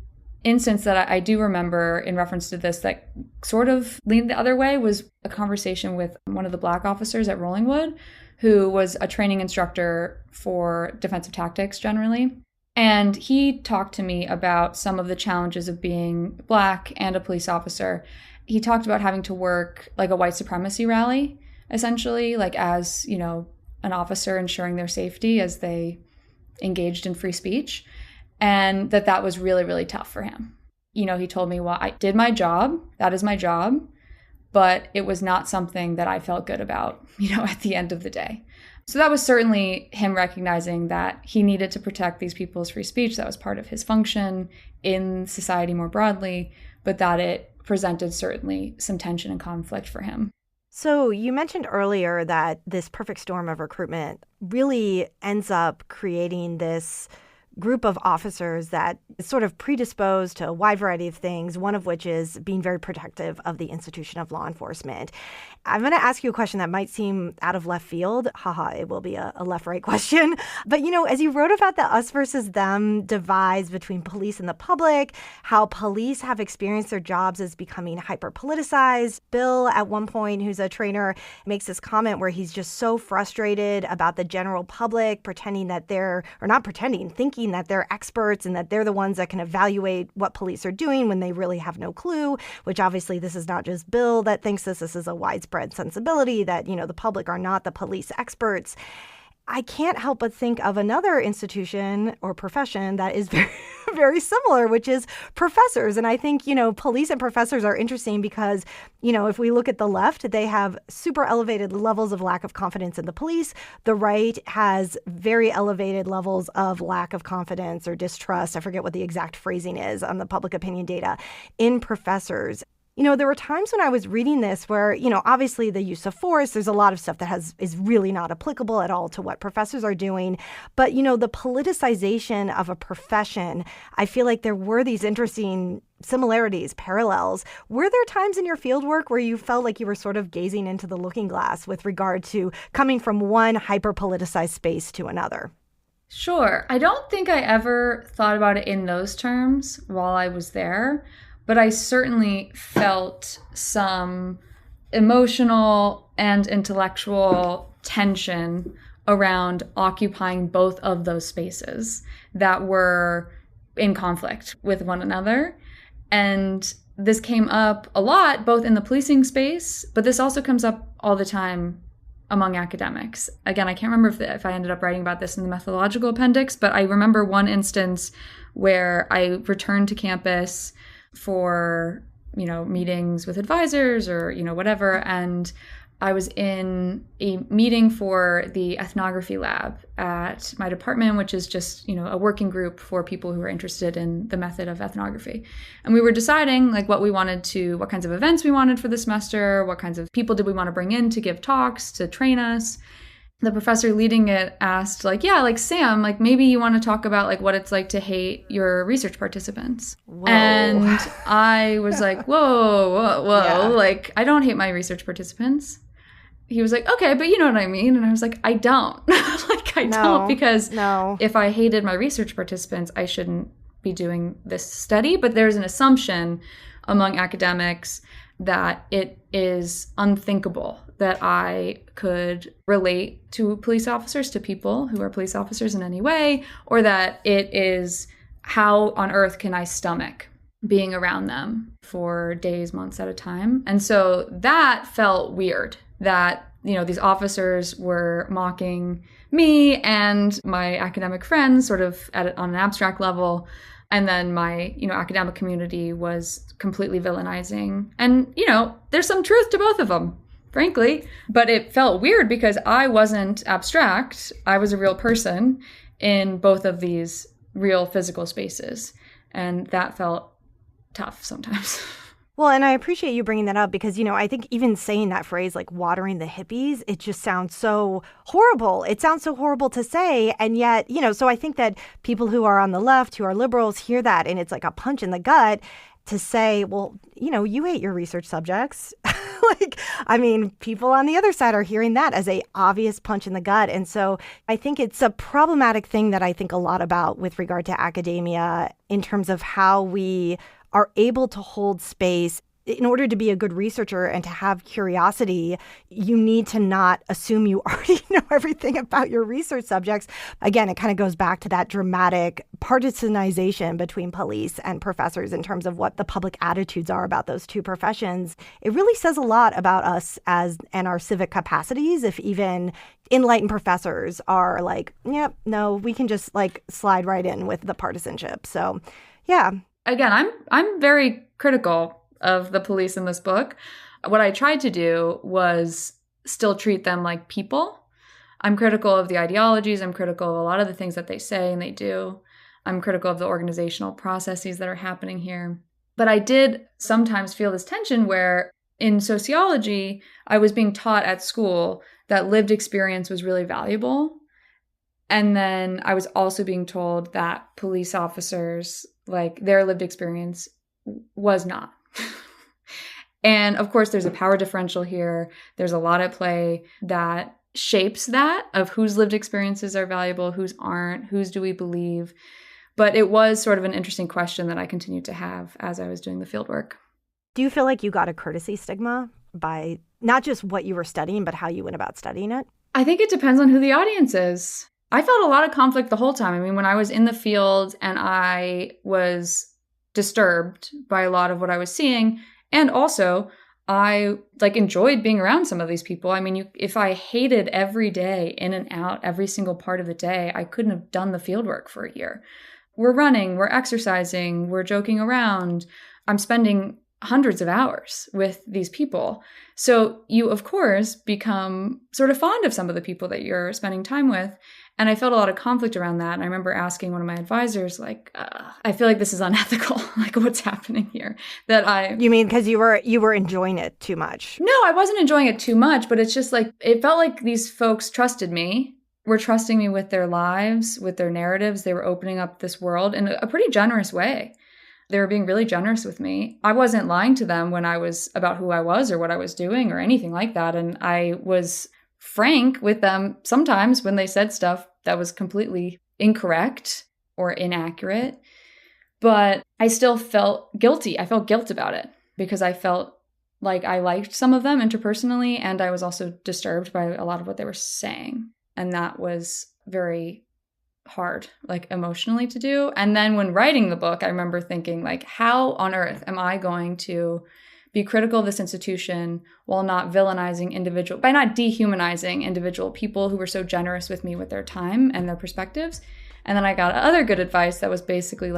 instance that I do remember in reference to this that sort of leaned the other way was a conversation with one of the Black officers at Rollingwood, who was a training instructor for defensive tactics generally. And he talked to me about some of the challenges of being Black and a police officer. He talked about having to work like a white supremacy rally, essentially, as, an officer ensuring their safety as they engaged in free speech. And that was really, really tough for him. He told me, well, I did my job. That is my job. But it was not something that I felt good about, at the end of the day. So that was certainly him recognizing that he needed to protect these people's free speech. That was part of his function in society more broadly, but that it presented certainly some tension and conflict for him. So you mentioned earlier that this perfect storm of recruitment really ends up creating this group of officers that is sort of predisposed to a wide variety of things, one of which is being very protective of the institution of law enforcement. I'm going to ask you a question that might seem out of left field. It will be a left-right question. But, as you wrote about the us versus them divides between police and the public, how police have experienced their jobs as becoming hyper-politicized. Bill, at one point, who's a trainer, makes this comment where he's just so frustrated about the general public thinking that they're experts and that they're the ones that can evaluate what police are doing when they really have no clue, which obviously this is not just Bill that thinks this. This is a widespread sensibility that, the public are not the police experts. I can't help but think of another institution or profession that is very, very similar, which is professors. And I think, police and professors are interesting because, if we look at the left, they have super elevated levels of lack of confidence in the police. The right has very elevated levels of lack of confidence or distrust. I forget what the exact phrasing is on the public opinion data in professors. There were times when I was reading this where, obviously the use of force, there's a lot of stuff that is really not applicable at all to what professors are doing. But, the politicization of a profession, I feel like there were these interesting similarities, parallels. Were there times in your fieldwork where you felt like you were sort of gazing into the looking glass with regard to coming from one hyper-politicized space to another? Sure. I don't think I ever thought about it in those terms while I was there. But I certainly felt some emotional and intellectual tension around occupying both of those spaces that were in conflict with one another. And this came up a lot, both in the policing space, but this also comes up all the time among academics. Again, I can't remember if I ended up writing about this in the methodological appendix, but I remember one instance where I returned to campus for, meetings with advisors or, whatever. And I was in a meeting for the ethnography lab at my department, which is just, a working group for people who are interested in the method of ethnography. And we were deciding what kinds of events we wanted for the semester, what kinds of people did we want to bring in to give talks, to train us. The professor leading it asked, Sam, maybe you want to talk about what it's like to hate your research participants. Whoa. And I was like, whoa. Yeah. I don't hate my research participants. He was like, okay, but you know what I mean? And I was like, I don't. Don't, because if I hated my research participants, I shouldn't be doing this study. But there's an assumption among academics that it is unthinkable that I could relate to police officers, to people who are police officers in any way, or that it is how on earth can I stomach being around them for days, months at a time. And so that felt weird, that, these officers were mocking me and my academic friends sort of on an abstract level. And then my, academic community was completely villainizing. And, there's some truth to both of them, frankly. But it felt weird because I wasn't abstract. I was a real person in both of these real physical spaces. And that felt tough sometimes. Well, and I appreciate you bringing that up because, I think even saying that phrase, watering the hippies, it just sounds so horrible. It sounds so horrible to say. And yet, so I think that people who are on the left, who are liberals, hear that and it's like a punch in the gut to say, well, you hate your research subjects. People on the other side are hearing that as a obvious punch in the gut. And so I think it's a problematic thing that I think a lot about with regard to academia in terms of how we are able to hold space. In order to be a good researcher and to have curiosity, you need to not assume you already know everything about your research subjects. Again, it kind of goes back to that dramatic partisanization between police and professors in terms of what the public attitudes are about those two professions. It really says a lot about us and our civic capacities if even enlightened professors are like, yep, no, we can just slide right in with the partisanship. So, yeah. Again, I'm very critical of the police in this book. What I tried to do was still treat them like people. I'm critical of the ideologies. I'm critical of a lot of the things that they say and they do. I'm critical of the organizational processes that are happening here. But I did sometimes feel this tension where in sociology, I was being taught at school that lived experience was really valuable. And then I was also being told that police officers, their lived experience was not. And of course, there's a power differential here. There's a lot at play that shapes that of whose lived experiences are valuable, whose aren't, whose do we believe. But it was sort of an interesting question that I continued to have as I was doing the fieldwork. Do you feel like you got a courtesy stigma by not just what you were studying, but how you went about studying it? I think it depends on who the audience is. I felt a lot of conflict the whole time. When I was in the field and I was disturbed by a lot of what I was seeing, and also I enjoyed being around some of these people. If I hated every day in and out, every single part of the day, I couldn't have done the fieldwork for a year. We're running, we're exercising, we're joking around. I'm spending hundreds of hours with these people. So you, of course, become sort of fond of some of the people that you're spending time with. And I felt a lot of conflict around that. And I remember asking one of my advisors, I feel like this is unethical. What's happening here? You mean because you were enjoying it too much? No, I wasn't enjoying it too much, but it's just it felt like these folks trusted me, were trusting me with their lives, with their narratives. They were opening up this world in a pretty generous way. They were being really generous with me. I wasn't lying to them when I was about who I was or what I was doing or anything like that. And I was frank with them sometimes when they said stuff that was completely incorrect or inaccurate. But I still felt guilty. I felt guilt about it because I felt like I liked some of them interpersonally, and I was also disturbed by a lot of what they were saying. And that was very hard, emotionally to do. And then when writing the book, I remember thinking, how on earth am I going to be critical of this institution while not villainizing by not dehumanizing individual people who were so generous with me with their time and their perspectives. And then I got other good advice that was basically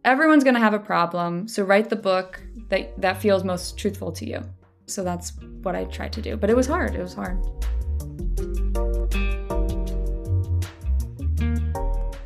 everyone's going to have a problem. So write the book that feels most truthful to you. So that's what I tried to do. But it was hard. It was hard.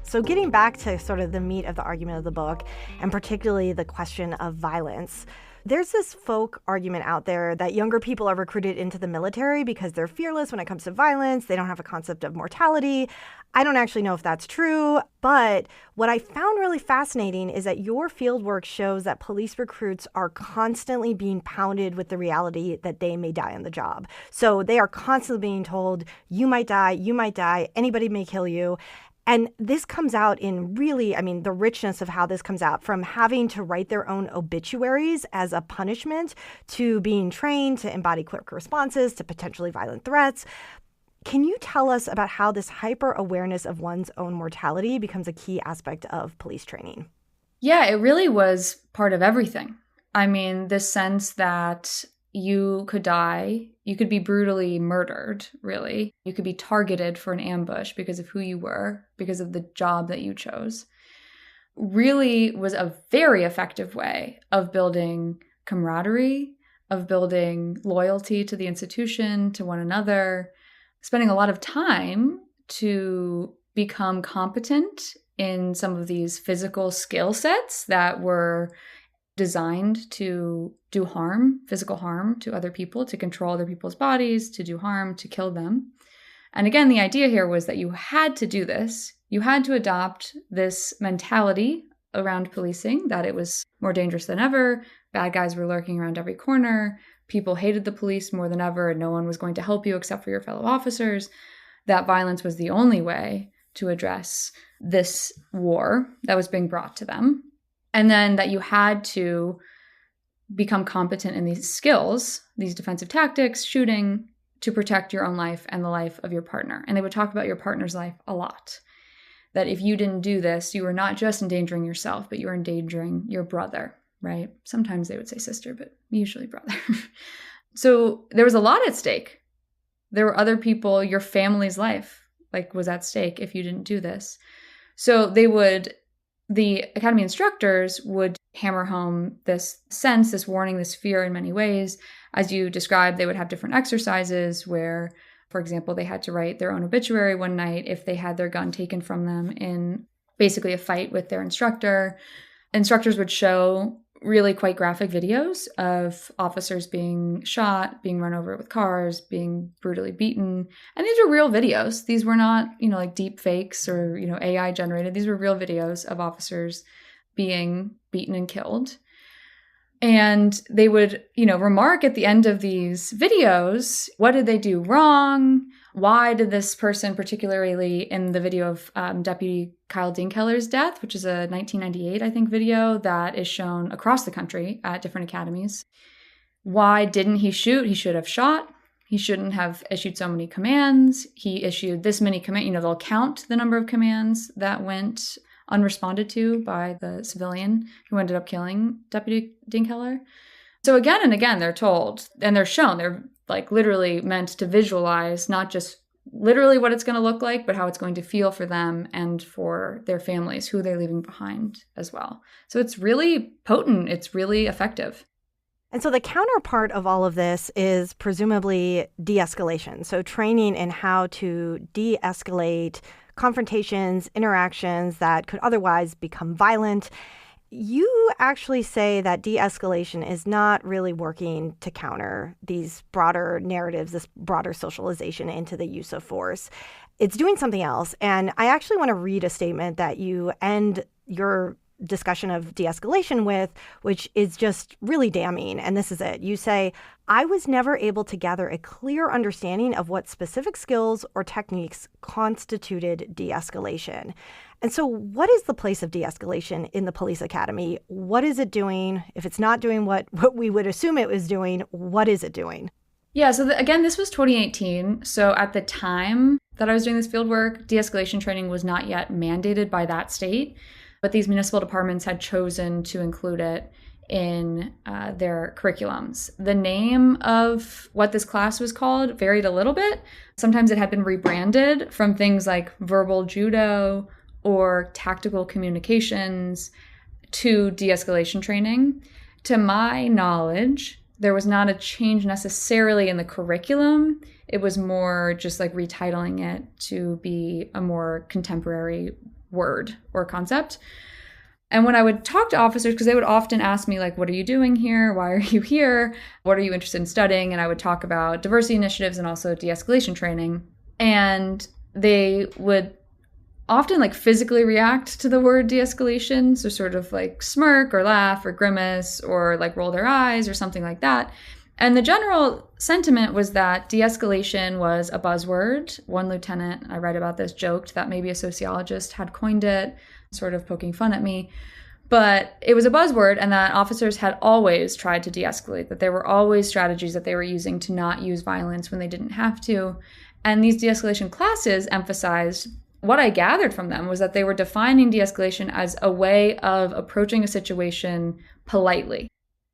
So getting back to sort of the meat of the argument of the book, and particularly the question of violence, there's this folk argument out there that younger people are recruited into the military because they're fearless when it comes to violence. They don't have a concept of mortality. I don't actually know if that's true, but what I found really fascinating is that your fieldwork shows that police recruits are constantly being pounded with the reality that they may die on the job. So they are constantly being told, you might die, anybody may kill you. And this comes out in really, the richness of how this comes out, from having to write their own obituaries as a punishment to being trained to embody quick responses to potentially violent threats. Can you tell us about how this hyper-awareness of one's own mortality becomes a key aspect of police training? Yeah, it really was part of everything. This sense that you could die, you could be brutally murdered, really. You could be targeted for an ambush because of who you were, because of the job that you chose. Really was a very effective way of building camaraderie, of building loyalty to the institution, to one another, spending a lot of time to become competent in some of these physical skill sets that were designed to do harm, physical harm to other people, to control other people's bodies, to do harm, to kill them. And again, the idea here was that you had to do this. You had to adopt this mentality around policing, that it was more dangerous than ever. Bad guys were lurking around every corner. People hated the police more than ever, and no one was going to help you except for your fellow officers. That violence was the only way to address this war that was being brought to them. And then that you had to become competent in these skills, these defensive tactics, shooting, to protect your own life and the life of your partner. And they would talk about your partner's life a lot. That if you didn't do this, you were not just endangering yourself, but you were endangering your brother, right? Sometimes they would say sister, but usually brother. So there was a lot at stake. There were other people, your family's life, was at stake if you didn't do this. So the academy instructors would hammer home this sense, this warning, this fear in many ways. As you described, they would have different exercises where, for example, they had to write their own obituary one night if they had their gun taken from them in basically a fight with their instructor. Instructors would show really quite graphic videos of officers being shot, being run over with cars, being brutally beaten. And these were real videos. These were not, deep fakes or, AI generated. These were real videos of officers being beaten and killed. And they would, remark at the end of these videos, what did they do wrong? Why did this person, particularly in the video of Deputy Kyle Dinkeller's death, which is a 1998, I think, video that is shown across the country at different academies. Why didn't he shoot? He should have shot. He shouldn't have issued so many commands. He issued this many commands. They'll count the number of commands that went unresponded to by the civilian who ended up killing Deputy Dinkeller. So again and again, they're told, and they're shown, they're literally meant to visualize not just literally what it's going to look like, but how it's going to feel for them and for their families, who they're leaving behind as well. So it's really potent. It's really effective. And so the counterpart of all of this is presumably de-escalation. So training in how to de-escalate confrontations, interactions that could otherwise become violent. You actually say that de-escalation is not really working to counter these broader narratives, this broader socialization into the use of force. It's doing something else. And I actually want to read a statement that you end your discussion of de-escalation with, which is just really damning. And this is it. You say, I was never able to gather a clear understanding of what specific skills or techniques constituted de-escalation. And so what is the place of de-escalation in the police academy? What is it doing? If it's not doing what we would assume it was doing, what is it doing? Yeah, so again, this was 2018. So at the time that I was doing this field work, de-escalation training was not yet mandated by that state, but these municipal departments had chosen to include it in their curriculums. The name of what this class was called varied a little bit. Sometimes it had been rebranded from things like verbal judo or tactical communications to de-escalation training. To my knowledge, there was not a change necessarily in the curriculum. It was more just like retitling it to be a more contemporary word or concept. And when I would talk to officers, because they would often ask me, like, what are you doing here? Why are you here? What are you interested in studying? And I would talk about diversity initiatives and also de-escalation training. And they would often like physically react to the word de-escalation. So sort of like smirk or laugh or grimace or like roll their eyes or something like that. And the general sentiment was that de-escalation was a buzzword. One lieutenant, I write about this, joked that maybe a sociologist had coined it, sort of poking fun at me. But it was a buzzword, and that officers had always tried to de-escalate, that there were always strategies that they were using to not use violence when they didn't have to. And these de-escalation classes emphasized, what I gathered from them was that they were defining de-escalation as a way of approaching a situation politely.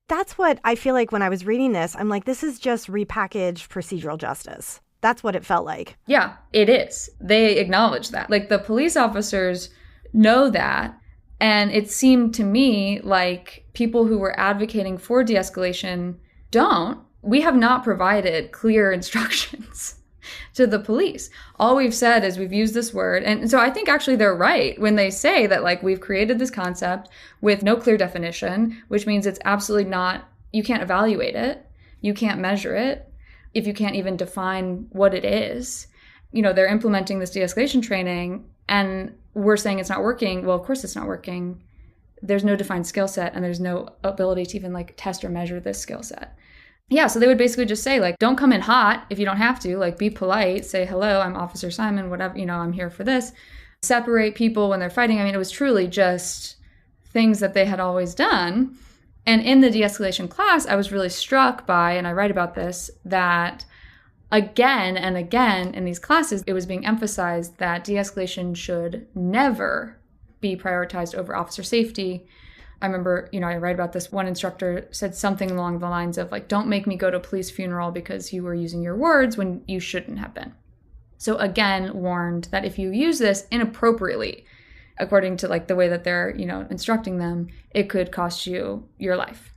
That's what I feel like when I was reading this. I'm like, this is just repackaged procedural justice. That's what it felt like. Yeah, it is. They acknowledge that. Like, the police officers know that. And it seemed to me like people who were advocating for de-escalation don't. We have not provided clear instructions to the police. All we've said is we've used this word. And so I think actually they're right when they say that, like, we've created this concept with no clear definition, which means it's absolutely not, you can't evaluate it. You can't measure it. If you can't even define what it is, you know, they're implementing this de-escalation training and we're saying it's not working. Well, of course it's not working. There's no defined skill set and there's no ability to even like test or measure this skill set. Yeah, so they would basically just say, like, don't come in hot if you don't have to. Like, be polite. Say, hello, I'm Officer Simon, whatever, you know, I'm here for this. Separate people when they're fighting. I mean, it was truly just things that they had always done. And in the de-escalation class, I was really struck by, and I write about this, that again and again in these classes, it was being emphasized that de-escalation should never be prioritized over officer safety. I remember, you know, I write about this. One instructor said something along the lines of, like, don't make me go to a police funeral because you were using your words when you shouldn't have been. So again, warned that if you use this inappropriately, according to like the way that they're, you know, instructing them, it could cost you your life.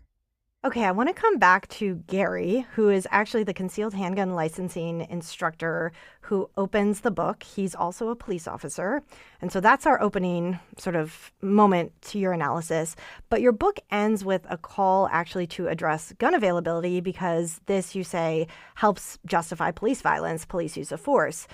Okay, I want to come back to Gary, who is actually the concealed handgun licensing instructor who opens the book. He's also a police officer. And so that's our opening sort of moment to your analysis. But your book ends with a call actually to address gun availability because this, you say, helps justify police violence, police use of force.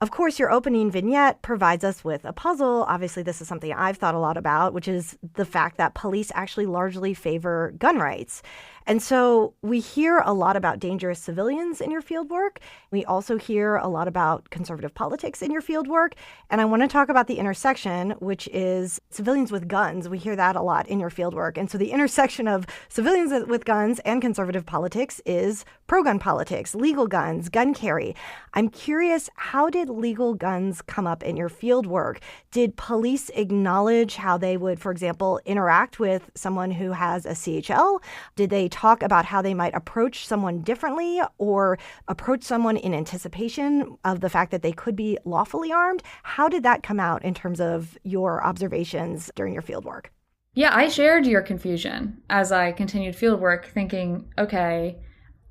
Of course, your opening vignette provides us with a puzzle. Obviously, this is something I've thought a lot about, which is the fact that police actually largely favor gun rights. And so we hear a lot about dangerous civilians in your fieldwork. We also hear a lot about conservative politics in your fieldwork. And I want to talk about the intersection, which is civilians with guns. We hear that a lot in your fieldwork. And so the intersection of civilians with guns and conservative politics is pro-gun politics, legal guns, gun carry. I'm curious, how did legal guns come up in your fieldwork? Did police acknowledge how they would, for example, interact with someone who has a CHL? Did they talk about how they might approach someone differently or approach someone in anticipation of the fact that they could be lawfully armed? How did that come out in terms of your observations during your fieldwork? Yeah, I shared your confusion as I continued fieldwork, thinking, okay,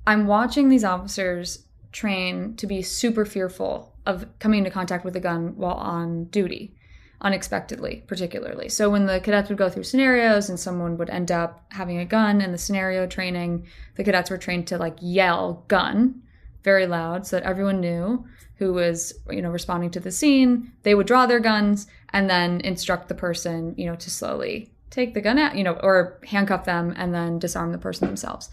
I'm watching these officers train to be super fearful of coming into contact with a gun while on duty, unexpectedly, particularly. So when the cadets would go through scenarios and someone would end up having a gun in the scenario training, the cadets were trained to like yell gun very loud so that everyone knew who was, you know, responding to the scene. They would draw their guns and then instruct the person, you know, to slowly take the gun out, you know, or handcuff them and then disarm the person themselves.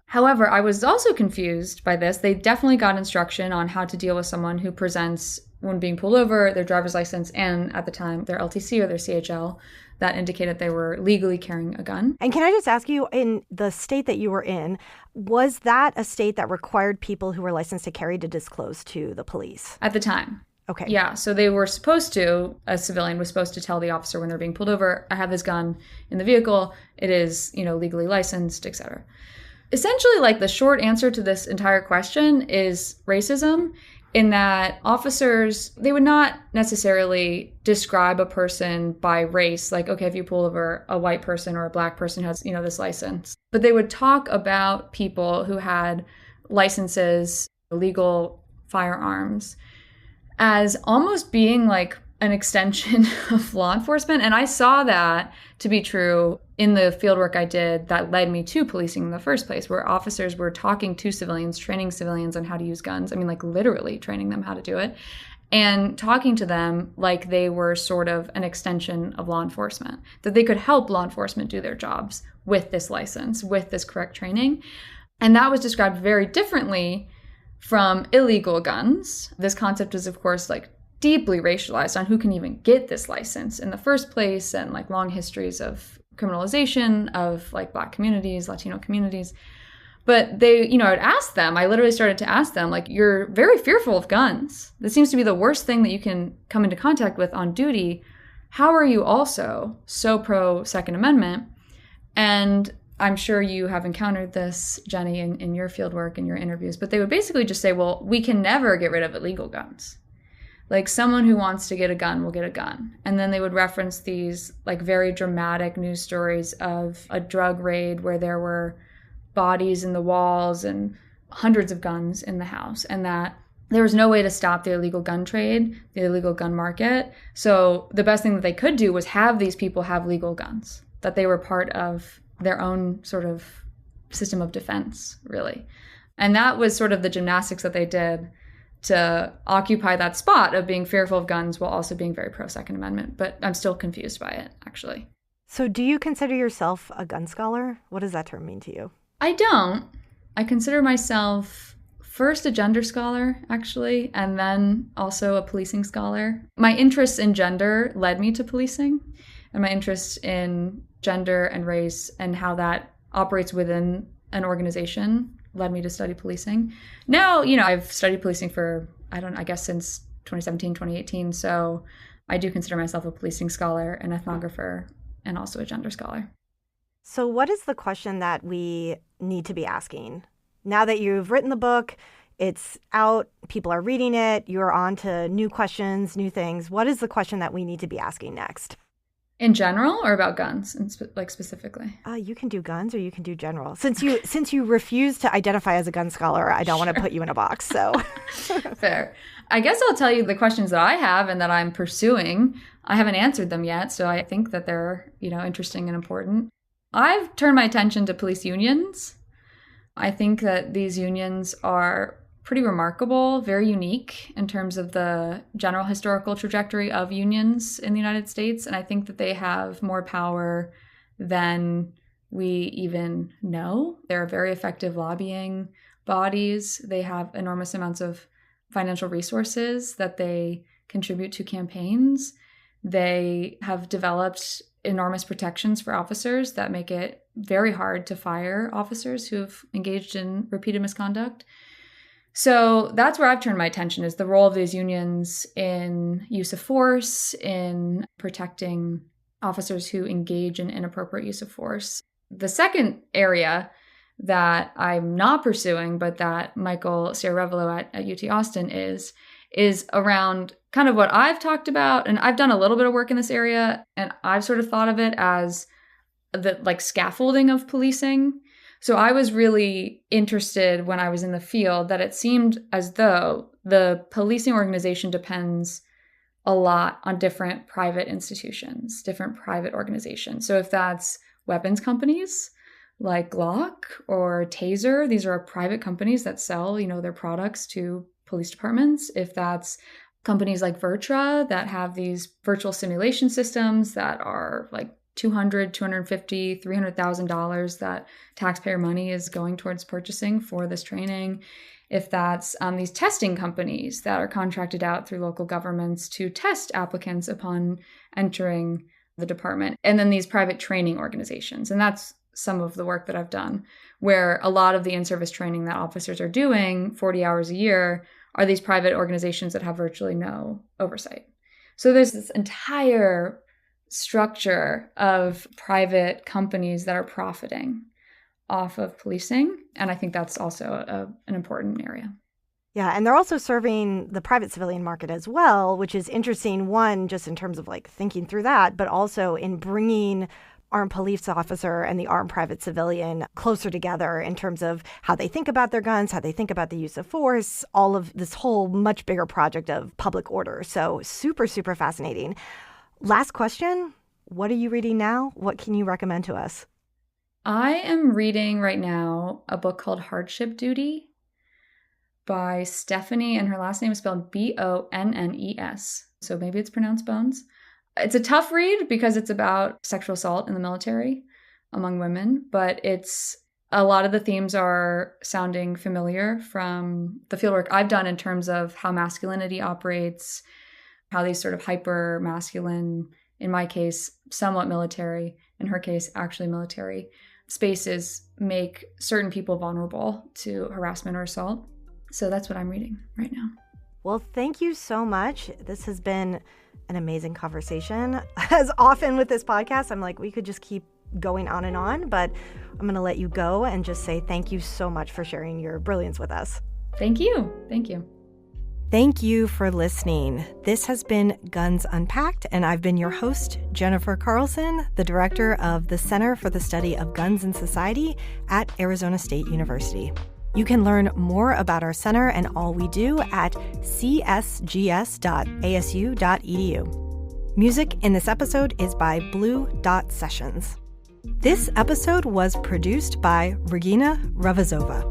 However, I was also confused by this. They definitely got instruction on how to deal with someone who presents, when being pulled over, their driver's license and at the time their LTC or their CHL that indicated they were legally carrying a gun. And can I just ask you, in the state that you were in, was that a state that required people who were licensed to carry to disclose to the police? At the time. Okay. Yeah, so they were supposed to, a civilian was supposed to tell the officer when they're being pulled over, I have this gun in the vehicle, it is, you know, legally licensed, etc. Essentially, like, the short answer to this entire question is racism. in that officers, they would not necessarily describe a person by race, like, okay, if you pull over a white person or a black person who has, this license. But they would talk about people who had licenses, legal firearms, as almost being like an extension of law enforcement. And I saw that to be true in the fieldwork I did that led me to policing in the first place, where officers were talking to civilians, training civilians on how to use guns. I mean, like literally training them how to do it and talking to them like they were sort of an extension of law enforcement, that they could help law enforcement do their jobs with this license, with this correct training. And that was described very differently from illegal guns. This concept is, of course, like deeply racialized on who can even get this license in the first place, and like long histories of criminalization of like Black communities, Latino communities. But they, I'd ask them, I literally started to ask them, like, you're very fearful of guns. This seems to be the worst thing that you can come into contact with on duty. How are you also so pro Second Amendment? And I'm sure you have encountered this, Jenny, in your fieldwork and your interviews, but they would basically just say, well, we can never get rid of illegal guns. Like, someone who wants to get a gun will get a gun. And then they would reference these like very dramatic news stories of a drug raid where there were bodies in the walls and hundreds of guns in the house, and that there was no way to stop the illegal gun trade, the illegal gun market. So the best thing that they could do was have these people have legal guns, that they were part of their own sort of system of defense, really. And that was sort of the gymnastics that they did to occupy that spot of being fearful of guns while also being very pro-Second Amendment. But I'm still confused by it, actually. So do you consider yourself a gun scholar? What does that term mean to you? I don't. I consider myself first a gender scholar, actually, and then also a policing scholar. My interests in gender led me to policing, and my interest in gender and race and how that operates within an organization led me to study policing. Now, I've studied policing for, I guess since 2017, 2018. So I do consider myself a policing scholar, an ethnographer, and also a gender scholar. So what is the question that we need to be asking? Now that you've written the book, it's out, people are reading it, you're on to new questions, new things. What is the question that we need to be asking next? In general, or about guns, and specifically? You can do guns or you can do general. Since you refuse to identify as a gun scholar, I don't want to put you in a box. So fair. I guess I'll tell you the questions that I have and that I'm pursuing. I haven't answered them yet, so I think that they're interesting and important. I've turned my attention to police unions. I think that these unions are pretty remarkable, very unique in terms of the general historical trajectory of unions in the United States. And I think that they have more power than we even know. They're very effective lobbying bodies. They have enormous amounts of financial resources that they contribute to campaigns. They have developed enormous protections for officers that make it very hard to fire officers who have engaged in repeated misconduct. So that's where I've turned my attention, is the role of these unions in use of force, in protecting officers who engage in inappropriate use of force. The second area that I'm not pursuing, but that Michael Ciarevalo at UT Austin is around kind of what I've talked about. And I've done a little bit of work in this area, and I've sort of thought of it as the like scaffolding of policing. So I was really interested when I was in the field that it seemed as though the policing organization depends a lot on different private institutions, different private organizations. So if that's weapons companies like Glock or Taser, these are private companies that sell, their products to police departments. If that's companies like Virtra that have these virtual simulation systems that are like $200,000, $250,000, $300,000 that taxpayer money is going towards purchasing for this training. If that's these testing companies that are contracted out through local governments to test applicants upon entering the department. And then these private training organizations. And that's some of the work that I've done, where a lot of the in-service training that officers are doing 40 hours a year are these private organizations that have virtually no oversight. So there's this entire structure of private companies that are profiting off of policing. And I think that's also an important area. Yeah, and they're also serving the private civilian market as well, which is interesting, one, just in terms of like thinking through that, but also in bringing armed police officer and the armed private civilian closer together in terms of how they think about their guns, how they think about the use of force, all of this whole much bigger project of public order. So super, super fascinating. Last question. What are you reading now? What can you recommend to us? I am reading right now a book called Hardship Duty by Stephanie, and her last name is spelled Bonnes. So maybe it's pronounced Bones. It's a tough read because it's about sexual assault in the military among women, but a lot of the themes are sounding familiar from the fieldwork I've done in terms of how masculinity operates, how these sort of hyper masculine, in my case, somewhat military, in her case, actually military spaces make certain people vulnerable to harassment or assault. So that's what I'm reading right now. Well, thank you so much. This has been an amazing conversation. As often with this podcast, I'm like, we could just keep going on, but I'm going to let you go and just say thank you so much for sharing your brilliance with us. Thank you. Thank you. Thank you for listening. This has been Guns Unpacked, and I've been your host, Jennifer Carlson, the director of the Center for the Study of Guns in Society at Arizona State University. You can learn more about our center and all we do at csgs.asu.edu. Music in this episode is by Blue Dot Sessions. This episode was produced by Regina Ravazova.